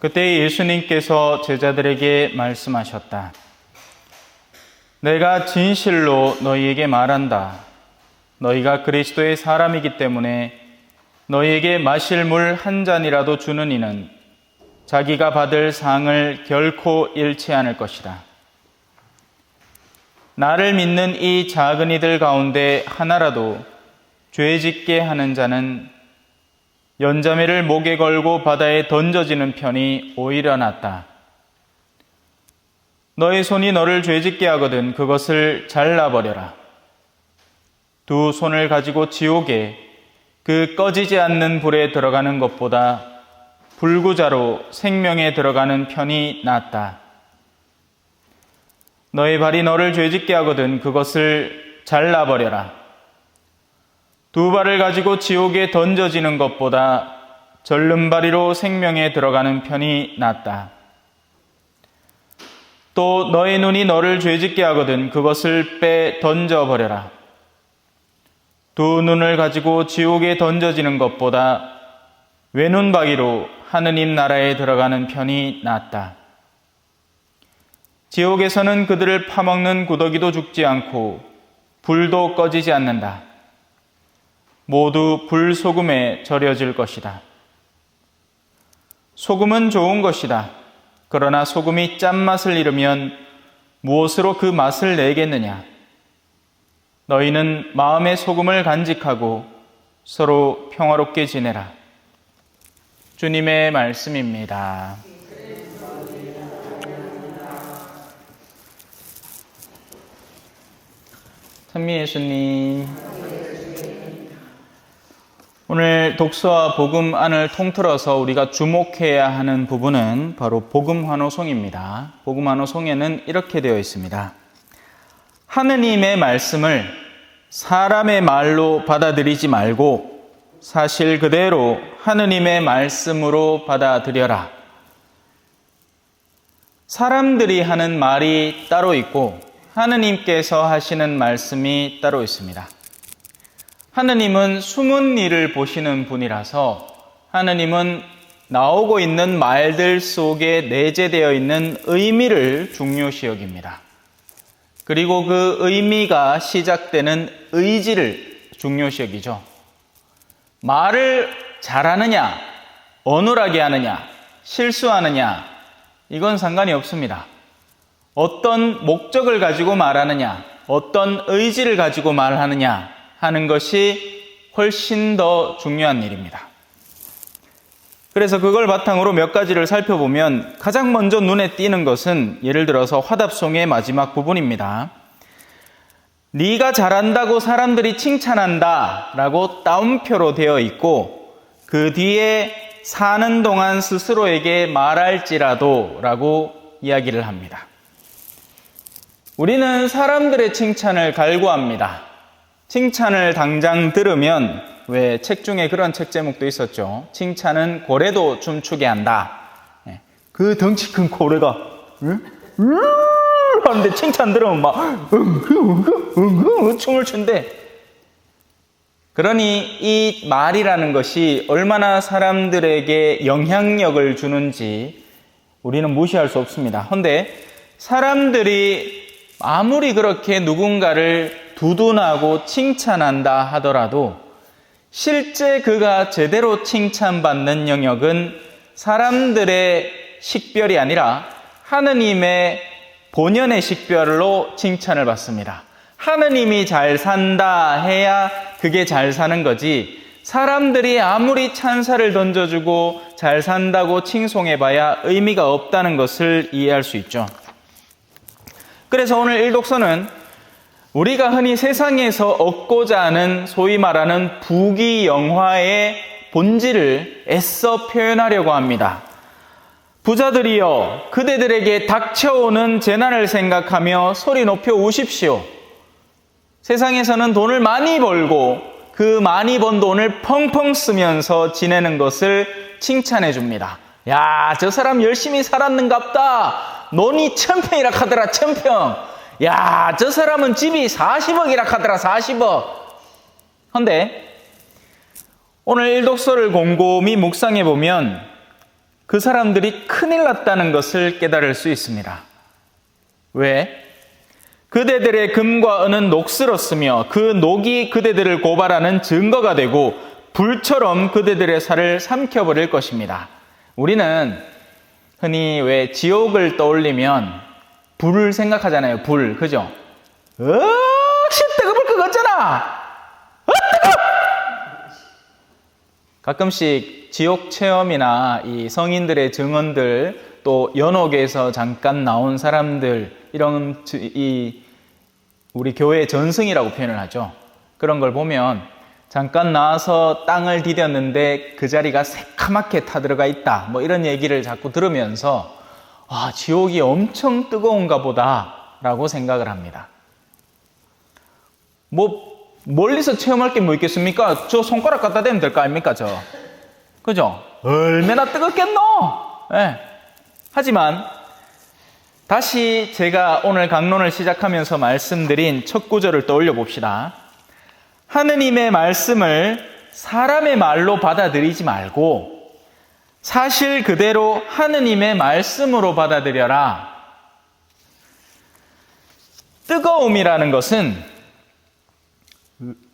그때 예수님께서 제자들에게 말씀하셨다. 내가 진실로 너희에게 말한다. 너희가 그리스도의 사람이기 때문에 너희에게 마실 물 한 잔이라도 주는 이는 자기가 받을 상을 결코 잃지 않을 것이다. 나를 믿는 이 작은 이들 가운데 하나라도 죄짓게 하는 자는 연자매를 목에 걸고 바다에 던져지는 편이 오히려 낫다. 너의 손이 너를 죄짓게 하거든 그것을 잘라버려라. 두 손을 가지고 지옥에 그 꺼지지 않는 불에 들어가는 것보다 불구자로 생명에 들어가는 편이 낫다. 너의 발이 너를 죄짓게 하거든 그것을 잘라버려라. 두 발을 가지고 지옥에 던져지는 것보다 절름발이로 생명에 들어가는 편이 낫다. 또 너의 눈이 너를 죄짓게 하거든 그것을 빼 던져버려라. 두 눈을 가지고 지옥에 던져지는 것보다 외눈박이로 하느님 나라에 들어가는 편이 낫다. 지옥에서는 그들을 파먹는 구더기도 죽지 않고 불도 꺼지지 않는다. 모두 불소금에 절여질 것이다. 소금은 좋은 것이다. 그러나 소금이 짠맛을 잃으면 무엇으로 그 맛을 내겠느냐? 너희는 마음의 소금을 간직하고 서로 평화롭게 지내라. 주님의 말씀입니다. 찬미 예수님, 오늘 독서와 복음안을 통틀어서 우리가 주목해야 하는 부분은 바로 복음환호송입니다. 복음환호송에는 이렇게 되어 있습니다. 하느님의 말씀을 사람의 말로 받아들이지 말고 사실 그대로 하느님의 말씀으로 받아들여라. 사람들이 하는 말이 따로 있고 하느님께서 하시는 말씀이 따로 있습니다. 하느님은 숨은 일을 보시는 분이라서 하느님은 나오고 있는 말들 속에 내재되어 있는 의미를 중요시 여깁니다. 그리고 그 의미가 시작되는 의지를 중요시 여기죠. 말을 잘하느냐, 어눌하게 하느냐, 실수하느냐, 이건 상관이 없습니다. 어떤 목적을 가지고 말하느냐, 어떤 의지를 가지고 말하느냐 하는 것이 훨씬 더 중요한 일입니다. 그래서 그걸 바탕으로 몇 가지를 살펴보면 가장 먼저 눈에 띄는 것은 예를 들어서 화답송의 마지막 부분입니다. 네가 잘한다고 사람들이 칭찬한다 라고 따옴표로 되어 있고 그 뒤에 사는 동안 스스로에게 말할지라도 라고 이야기를 합니다. 우리는 사람들의 칭찬을 갈구합니다. 칭찬을 당장 들으면 왜 책 중에 그런 책 제목도 있었죠. 칭찬은 고래도 춤추게 한다. 그 덩치 큰 고래가 하는데 칭찬 들으면 막 춤을 춘대. 그러니 이 말이라는 것이 얼마나 사람들에게 영향력을 주는지 우리는 무시할 수 없습니다. 그런데 사람들이 아무리 그렇게 누군가를 두둔하고 칭찬한다 하더라도 실제 그가 제대로 칭찬받는 영역은 사람들의 식별이 아니라 하느님의 본연의 식별로 칭찬을 받습니다. 하느님이 잘 산다 해야 그게 잘 사는 거지 사람들이 아무리 찬사를 던져주고 잘 산다고 칭송해봐야 의미가 없다는 것을 이해할 수 있죠. 그래서 오늘 일독서는 우리가 흔히 세상에서 얻고자 하는 소위 말하는 부귀영화의 본질을 애써 표현하려고 합니다. 부자들이여 그대들에게 닥쳐오는 재난을 생각하며 소리 높여 우십시오. 세상에서는 돈을 많이 벌고 그 많이 번 돈을 펑펑 쓰면서 지내는 것을 칭찬해 줍니다. 야, 저 사람 열심히 살았는갑다. 논이 1000평이라 하더라. 1000평. 야, 저 사람은 집이 40억이라 하더라. 40억. 그런데 오늘 일독서를 곰곰이 묵상해 보면 그 사람들이 큰일 났다는 것을 깨달을 수 있습니다. 왜? 그대들의 금과 은은 녹슬었으며 그 녹이 그대들을 고발하는 증거가 되고 불처럼 그대들의 살을 삼켜버릴 것입니다. 우리는 흔히 왜 지옥을 떠올리면 불을 생각하잖아요. 불, 그죠? 뜨거울 것 같잖아! 뜨거워! 가끔씩 지옥 체험이나 이 성인들의 증언들, 또 연옥에서 잠깐 나온 사람들, 이런 우리 교회 전승이라고 표현을 하죠. 그런 걸 보면 잠깐 나와서 땅을 디뎠는데 그 자리가 새카맣게 타들어가 있다. 뭐 이런 얘기를 자꾸 들으면서 지옥이 엄청 뜨거운가 보다라고 생각을 합니다. 멀리서 체험할 게 뭐 있겠습니까? 저 손가락 갖다 대면 될 거 아닙니까, 그죠? 얼마나 뜨겁겠노? 네. 하지만 다시 제가 오늘 강론을 시작하면서 말씀드린 첫 구절을 떠올려 봅시다. 하느님의 말씀을 사람의 말로 받아들이지 말고 사실 그대로 하느님의 말씀으로 받아들여라. 뜨거움이라는 것은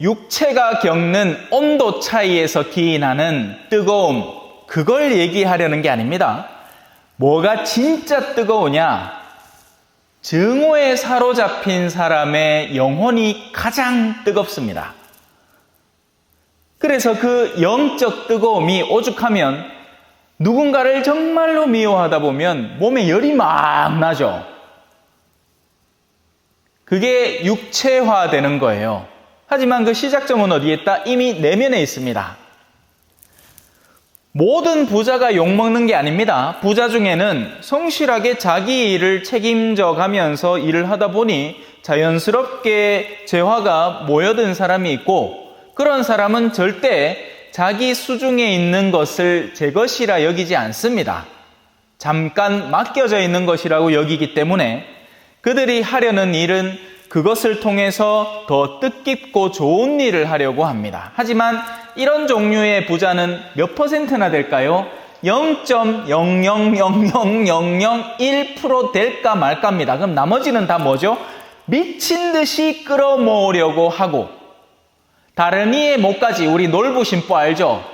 육체가 겪는 온도 차이에서 기인하는 뜨거움, 그걸 얘기하려는 게 아닙니다. 뭐가 진짜 뜨거우냐? 증오에 사로잡힌 사람의 영혼이 가장 뜨겁습니다. 그래서 그 영적 뜨거움이 오죽하면 누군가를 정말로 미워하다 보면 몸에 열이 막 나죠. 그게 육체화되는 거예요. 하지만 그 시작점은 어디에 있다? 이미 내면에 있습니다. 모든 부자가 욕먹는 게 아닙니다. 부자 중에는 성실하게 자기 일을 책임져 가면서 일을 하다 보니 자연스럽게 재화가 모여든 사람이 있고, 그런 사람은 절대 자기 수중에 있는 것을 제 것이라 여기지 않습니다. 잠깐 맡겨져 있는 것이라고 여기기 때문에 그들이 하려는 일은 그것을 통해서 더 뜻깊고 좋은 일을 하려고 합니다. 하지만 이런 종류의 부자는 몇 퍼센트나 될까요? 0.0000001% 될까 말까입니다. 그럼 나머지는 다 뭐죠? 미친 듯이 끌어모으려고 하고, 다른 이의 목까지, 우리 놀부심보 알죠?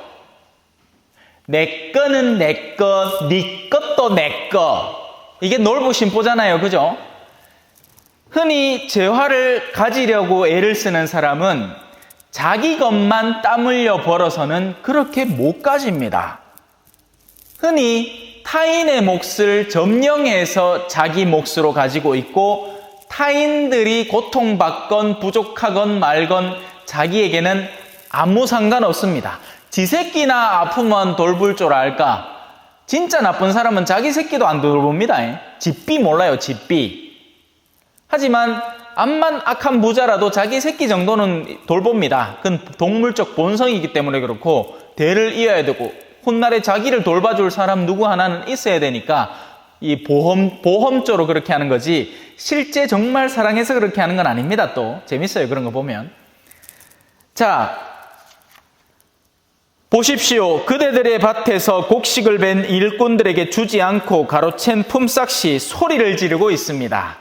내 거는 내 거, 네 것도 내 거. 이게 놀부심보잖아요. 그죠? 흔히 재화를 가지려고 애를 쓰는 사람은 자기 것만 땀 흘려 벌어서는 그렇게 못 가집니다. 흔히 타인의 몫을 점령해서 자기 몫으로 가지고 있고, 타인들이 고통받건 부족하건 말건 자기에게는 아무 상관없습니다. 지 새끼나 아프면 돌볼 줄 알까? 진짜 나쁜 사람은 자기 새끼도 안 돌봅니다. 집비 몰라요, 집비. 하지만 암만 악한 부자라도 자기 새끼 정도는 돌봅니다. 그건 동물적 본성이기 때문에 그렇고, 대를 이어야 되고 훗날에 자기를 돌봐줄 사람 누구 하나는 있어야 되니까 이 보험적으로 그렇게 하는 거지, 실제 정말 사랑해서 그렇게 하는 건 아닙니다. 또 재밌어요, 그런 거 보면. 자, 보십시오. 그대들의 밭에서 곡식을 벤 일꾼들에게 주지 않고 가로챈 품삯이 소리를 지르고 있습니다.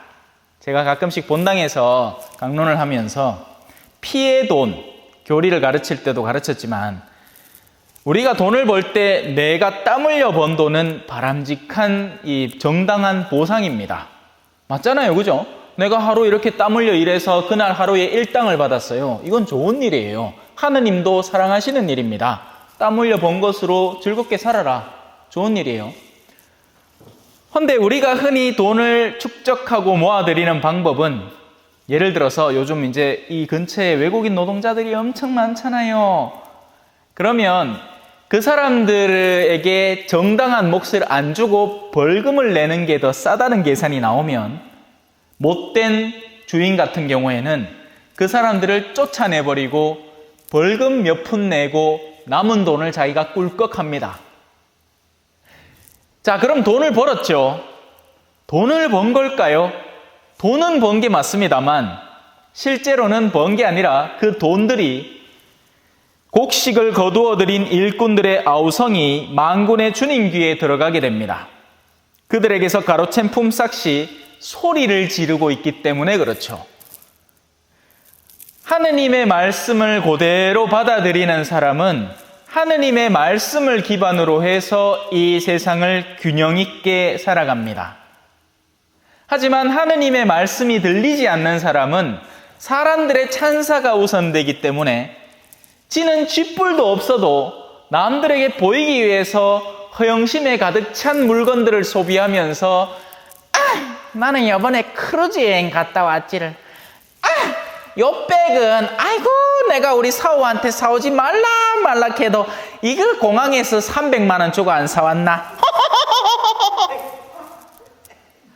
제가 가끔씩 본당에서 강론을 하면서 피의 돈, 교리를 가르칠 때도 가르쳤지만, 우리가 돈을 벌 때 내가 땀 흘려 번 돈은 바람직한 이 정당한 보상입니다. 맞잖아요, 그죠? 내가 하루 이렇게 땀 흘려 일해서 그날 하루에 일당을 받았어요. 이건 좋은 일이에요. 하느님도 사랑하시는 일입니다. 땀 흘려 번 것으로 즐겁게 살아라. 좋은 일이에요. 그런데 우리가 흔히 돈을 축적하고 모아들이는 방법은, 예를 들어서 요즘 이제 이 근처에 외국인 노동자들이 엄청 많잖아요. 그러면 그 사람들에게 정당한 몫을 안 주고 벌금을 내는 게 더 싸다는 계산이 나오면, 못된 주인 같은 경우에는 그 사람들을 쫓아내버리고 벌금 몇 푼 내고 남은 돈을 자기가 꿀꺽합니다. 자, 그럼 돈을 벌었죠. 돈을 번 걸까요? 돈은 번 게 맞습니다만 실제로는 번 게 아니라 그 돈들이 곡식을 거두어들인 일꾼들의 아우성이 만군의 주님 귀에 들어가게 됩니다. 그들에게서 가로챈 품삯이 소리를 지르고 있기 때문에 그렇죠. 하느님의 말씀을 그대로 받아들이는 사람은 하느님의 말씀을 기반으로 해서 이 세상을 균형 있게 살아갑니다. 하지만 하느님의 말씀이 들리지 않는 사람은 사람들의 찬사가 우선되기 때문에 지는 쥐뿔도 없어도 남들에게 보이기 위해서 허영심에 가득 찬 물건들을 소비하면서 나는 이번에 크루즈 여행 갔다 왔지를. 요 백은 아이고 내가 우리 사오한테 사오지 말라 해도 이거 공항에서 300만 원 주고 안 사왔나?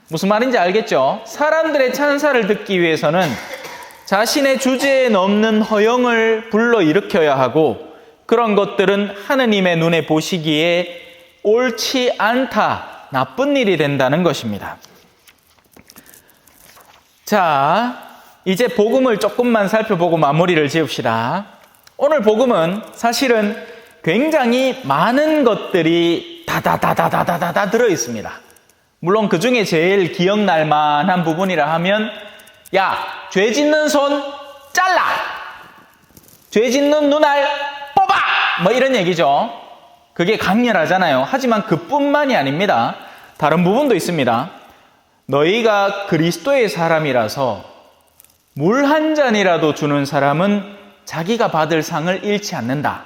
무슨 말인지 알겠죠? 사람들의 찬사를 듣기 위해서는 자신의 주제에 넘는 허영을 불러일으켜야 하고 그런 것들은 하느님의 눈에 보시기에 옳지 않다, 나쁜 일이 된다는 것입니다. 자, 이제 복음을 조금만 살펴보고 마무리를 지읍시다. 오늘 복음은 사실은 굉장히 많은 것들이 다다다다다다다 들어있습니다. 물론 그 중에 제일 기억날 만한 부분이라 하면 야, 죄 짓는 손 잘라! 죄 짓는 눈알 뽑아! 뭐 이런 얘기죠. 그게 강렬하잖아요. 하지만 그뿐만이 아닙니다. 다른 부분도 있습니다. 너희가 그리스도의 사람이라서 물 한 잔이라도 주는 사람은 자기가 받을 상을 잃지 않는다.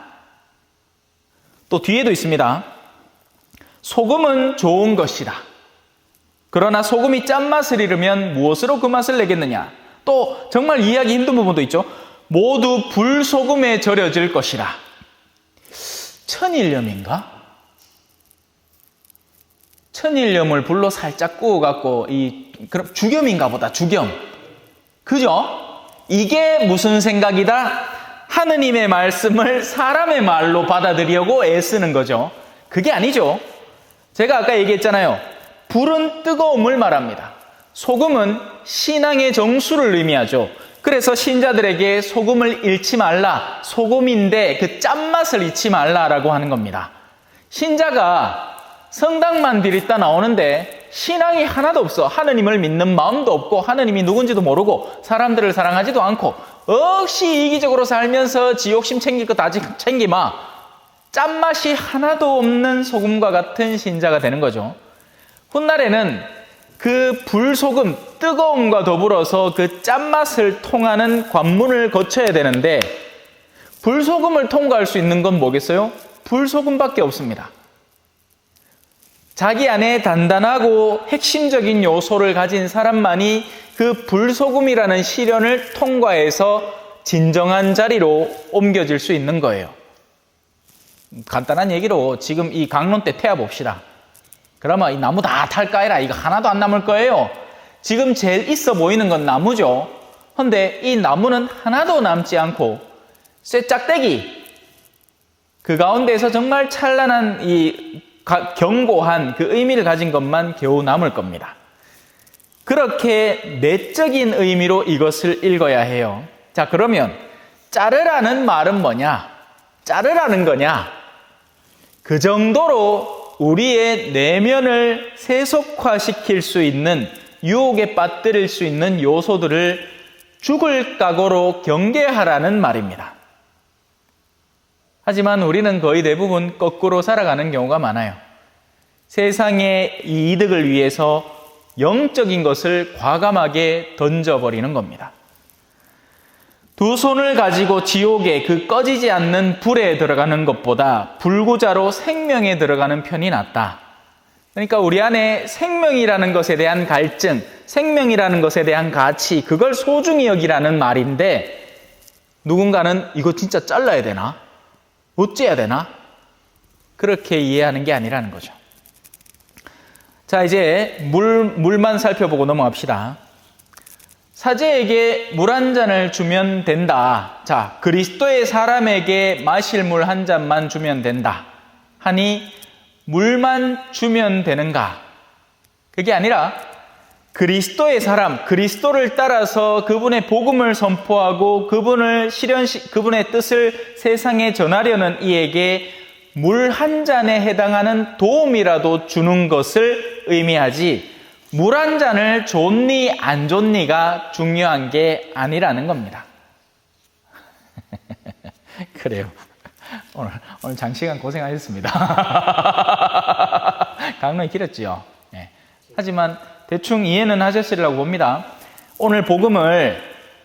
또 뒤에도 있습니다. 소금은 좋은 것이다. 그러나 소금이 짠맛을 잃으면 무엇으로 그 맛을 내겠느냐. 또 정말 이해하기 힘든 부분도 있죠. 모두 불소금에 절여질 것이라. 천일염인가? 천일염을 불로 살짝 구워갖고 그럼 죽염인가 보다. 죽염. 그죠? 이게 무슨 생각이다? 하느님의 말씀을 사람의 말로 받아들이려고 애쓰는 거죠. 그게 아니죠. 제가 아까 얘기했잖아요. 불은 뜨거움을 말합니다. 소금은 신앙의 정수를 의미하죠. 그래서 신자들에게 소금을 잃지 말라, 소금인데 그 짠맛을 잊지 말라라고 하는 겁니다. 신자가 성당만 들이다 나오는데 신앙이 하나도 없어. 하느님을 믿는 마음도 없고 하느님이 누군지도 모르고 사람들을 사랑하지도 않고 역시 이기적으로 살면서 지욕심 챙길 거 다 챙기마. 짠맛이 하나도 없는 소금과 같은 신자가 되는 거죠. 훗날에는 그 불소금, 뜨거움과 더불어서 그 짠맛을 통하는 관문을 거쳐야 되는데 불소금을 통과할 수 있는 건 뭐겠어요? 불소금밖에 없습니다. 자기 안에 단단하고 핵심적인 요소를 가진 사람만이 그 불소금이라는 시련을 통과해서 진정한 자리로 옮겨질 수 있는 거예요. 간단한 얘기로 지금 이 강론대 태워 봅시다. 그러면 이 나무 다 탈까해라. 이거 하나도 안 남을 거예요. 지금 제일 있어 보이는 건 나무죠. 근데 이 나무는 하나도 남지 않고 쇠짝대기, 그 가운데에서 정말 찬란한 이 견고한 그 의미를 가진 것만 겨우 남을 겁니다. 그렇게 내적인 의미로 이것을 읽어야 해요. 자, 그러면 자르라는 말은 뭐냐? 자르라는 거냐? 그 정도로 우리의 내면을 세속화시킬 수 있는, 유혹에 빠뜨릴 수 있는 요소들을 죽을 각오로 경계하라는 말입니다. 하지만 우리는 거의 대부분 거꾸로 살아가는 경우가 많아요. 세상의 이득을 위해서 영적인 것을 과감하게 던져버리는 겁니다. 두 손을 가지고 지옥에 그 꺼지지 않는 불에 들어가는 것보다 불구자로 생명에 들어가는 편이 낫다. 그러니까 우리 안에 생명이라는 것에 대한 갈증, 생명이라는 것에 대한 가치, 그걸 소중히 여기라는 말인데 누군가는 이거 진짜 잘라야 되나? 어째야 되나? 그렇게 이해하는 게 아니라는 거죠. 자, 이제 물만 살펴보고 넘어갑시다. 사제에게 물 한 잔을 주면 된다. 자, 그리스도의 사람에게 마실 물 한 잔만 주면 된다. 하니 물만 주면 되는가? 그게 아니라 그리스도의 사람, 그리스도를 따라서 그분의 복음을 선포하고 그분의 뜻을 세상에 전하려는 이에게 물 한 잔에 해당하는 도움이라도 주는 것을 의미하지, 물 한 잔을 좋니 안 좋니가 중요한 게 아니라는 겁니다. 그래요. 오늘 장시간 고생하셨습니다. 강론이 길었지요. 네. 하지만 대충 이해는 하셨으리라고 봅니다. 오늘 복음을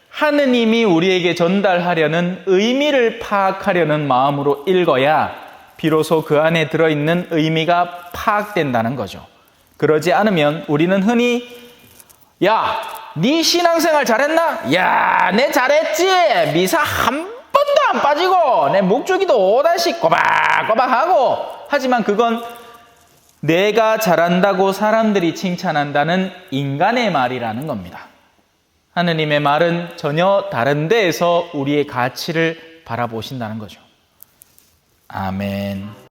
하느님이 우리에게 전달하려는 의미를 파악하려는 마음으로 읽어야 비로소 그 안에 들어있는 의미가 파악된다는 거죠. 그러지 않으면 우리는 흔히 야, 네 신앙생활 잘했나? 야, 내 잘했지. 미사 한 번도 안 빠지고 내 목주기도 5단씩 꼬박꼬박 하고. 하지만 그건 내가 잘한다고 사람들이 칭찬한다는 인간의 말이라는 겁니다. 하느님의 말은 전혀 다른 데에서 우리의 가치를 바라보신다는 거죠. 아멘.